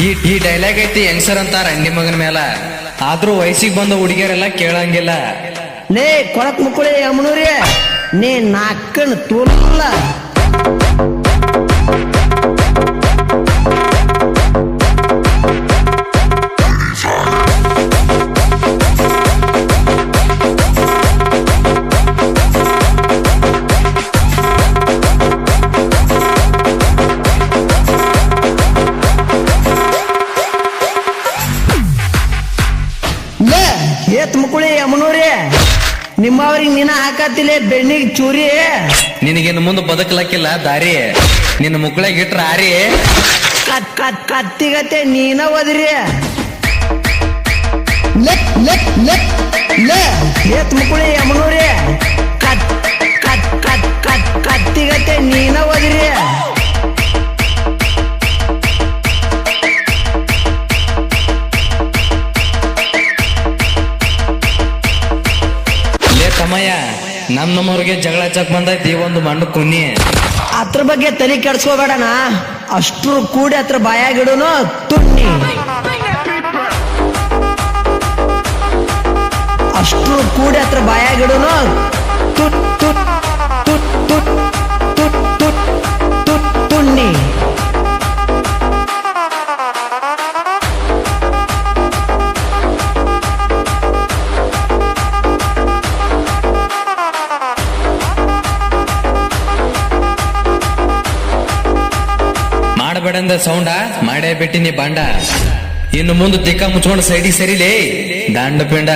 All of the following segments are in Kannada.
ಈ ಡೈಲಾಗ್ ಐತಿ ಹೆಂಗ್ಸರ್ ಅಂತಾರ ಅಂಡಿ ಮಗನ ಮೇಲ. ಆದ್ರೂ ವಯಸ್ಸಿಗೆ ಬಂದ ಹುಡುಗಿಯರೆಲ್ಲ ಕೇಳಂಗಿಲ್ಲ. ಲೇ ಕೊಳಕ್ ಮುಕ್ಕುಳಿ ಯಮನೂರಿ, ನೀ ನಾಲ್ಕನ್ ತುಲ್ಲ. ಏತ್ ಮುಕ್ಕುಳಿ ಯಮನೂರಿ, ನಿಮ್ಮವ್ರಿಗೆ ನೀನ ಹಾಕತಿಲೆ ಬೆಣ್ಣಿಗೆ ಚೂರಿ. ನಿನಗಿನ್ನು ಮುಂದೆ ಬದುಕಲಕ್ಕಿಲ್ಲ ದಾರಿ, ನಿನ್ನ ಮುಕ್ಕಳಾಗ ಇಟ್ರ ಆರಿ. ಕತ್ತಿಗತೆ ನೀನ ಓದ್ರಿ. ಏತ್ ಮುಕ್ಕುಳಿ ಯಮನೂರಿ, ಕತ್ತಿಗತೆ ನೀನ ಓದ್ರಿ. ಸಮಯ ನಮ್ಮವ್ರಿಗೆ ಜಗಳ ಹಚ್ಚಕ್ ಬಂದೈತಿ ಒಂದು ಮಣ್ಣು ಕುನ್ನಿ. ಅದ್ರ ಬಗ್ಗೆ ತಲೆ ಕೆಡ್ಸ್ಕೋಬೇಡಣ, ಅಷ್ಟ್ರು ಕೂಡಿ ಹತ್ರ ಬಾಯಾಗಿಡುನು ತುಣ್ಣಿ. ಅಷ್ಟ್ರು ಕೂಡಿ ಹತ್ರ ಬಾಯಾಗಿಡುನು ತುಣ್ಣಿ. ಮಾಡಬೇಡಂದ ಸೌಂಡ ಮಾಡೇ ಬಿಟ್ಟಿನಿ ಬಾಂಡ. ಇನ್ನು ಮುಂದೆ ದಿಕ್ಕ ಮುಚ್ಕೊಂಡು ಸೈಡಿಗೆ ಸರಿಲೇ ದಾಂಡ ಪಿಂಡ.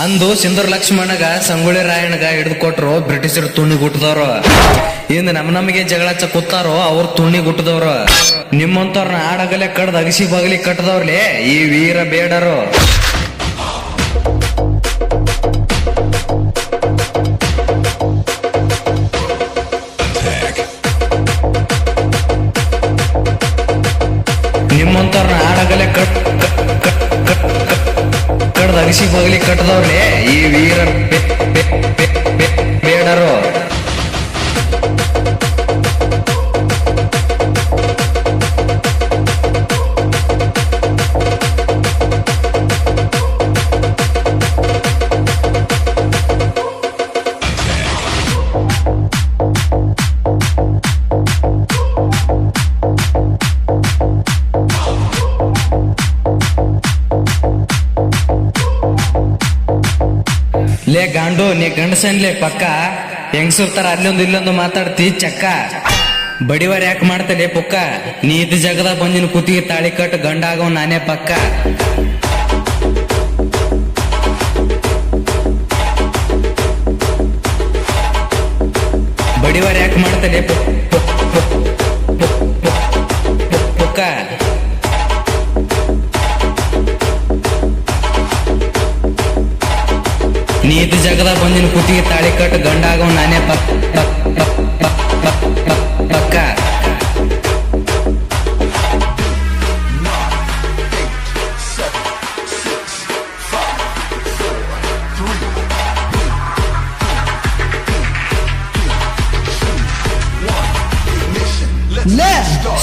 ಅಂದು ಸಿಂಧೂರ್ ಲಕ್ಷ್ಮಣಗ ಸಂಗೊಳ್ಳಿ ರಾಯಣ್ಣಗ ಹಿಡಿದು ಕೊಟ್ರು ಬ್ರಿಟಿಷರು ತುಣ್ಣಿ ಗುಟ್ಟದವ್ರು. ಇಂದು ನಮಗೆ ಜಗಳ ಕೂತಾರೋ ಅವ್ರು ತುಣ್ಣಿ ಗುಟ್ಟದವ್ರು. ನಿಮ್ಮಂತವ್ರನ್ನ ಆಡಗಲೆ ಕಡ್ದು ಅಗಸಿ ಬಗಲಿ ಕಟ್ಟದವ್ರಲೇ ಈ ವೀರ ಬೇಡರು. ನಿಮ್ಮಂತವ್ರನ್ನ ಆಡಗಲೆ ಕಡ್ದು ಅಗಸಿ ಬಗಲಿ ಕಟ್ಟದವ್ರಲೇ ಈ ವೀರ ಬೇಡರು. ಲೇ ಗಾಂಡು, ನೀ ಗಂಡಸನ್ಲೇ ಪಕ್ಕ ಹೆಂಗಸಿರ್ತಾರ ಅಲ್ಲೊಂದು ಇಲ್ಲೊಂದು ಮಾತಾಡ್ತಿ ಚಕ್ಕ. ಬಡಿವಾರ ಯಾಕೆ ಮಾಡ್ತಲೇ ಪುಕ್ಕ, ನೀ ಇದ್ದ ಜಗದಾಗ ಬಂದಿನ ಕುತ್ತಿಗೆ ತಾಳಿ ಕಟ್ಟು ಗಂಡ ಆಗವ್ ನಾನೇ ಪಕ್ಕ. ಬಡಿವಾರ ಯಾಕೆ ಮಾಡ್ತಲೇ ಪುಕ್ಕ. ನೀ ಇದ್ದ ಜಗದಾಗ ಬಂದಿನ ಕುತ್ತಿಗೆ ತಾಳಿ ಕಟ್ಟು ಗಂಡ ಆಗವ್ ನಾನೇ ಪಕ್ಕ.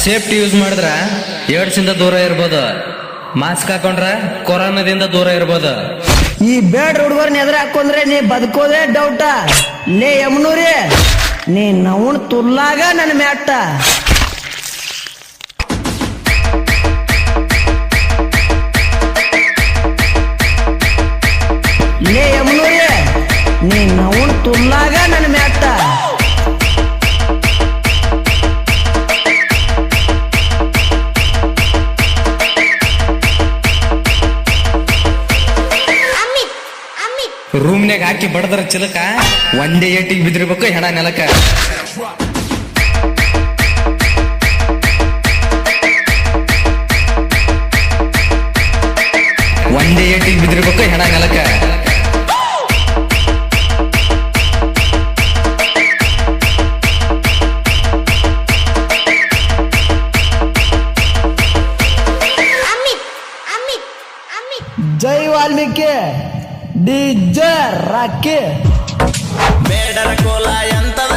ಸೇಫ್ಟಿ ಯೂಸ್ ಮಾಡಿದ್ರ ಏಡ್ಸಿಂದ ದೂರ ಇರ್ಬೋದು, ಮಾಸ್ಕ್ ಹಾಕೊಂಡ್ರ ಕೊರೋನಾದಿಂದ ದೂರ ಇರ್ಬೋದು. ಈ ಬೇಡ ಹುಡುಗರ್ನ ಎದುರು ಹಾಕೊಂಡ್ರೆ ನೀ ಬದುಕೋದೇ ಡೌಟ. ಲೇ ಯಮನೂರಿ, ನೀ ನವನ್ ತುಲ್ಲಾಗ ನನ್ನ ಮ್ಯಾಟ. ಲೇ ಯಮನೂರಿ, ನೀ ನವನ್ ತುಲ್ಲಾಗ ನನ್ನ ಮ್ಯಾಟ. ರೂಮ್ನಾಗ ಹಾಕಿ ಬಡದ್ರ ಚಿಲಕ ಒಂದೇ ಏಟಿಗೆ ಬಿದ್ದಿರ್ಬೇಕು ಹೆಣ ನೆಲಕ. ಒಂದೇ ಏಟಿಗೆ ಬಿದ್ದಿರ್ಬೇಕು ಹೆಣ ನೆಲಕ. ಜೈ ವಾಲ್ಮೀಕಿ ಡಿಜೆ ರಾಕಿ ಬೇಡರ ಕೋಲ ಎಂತದ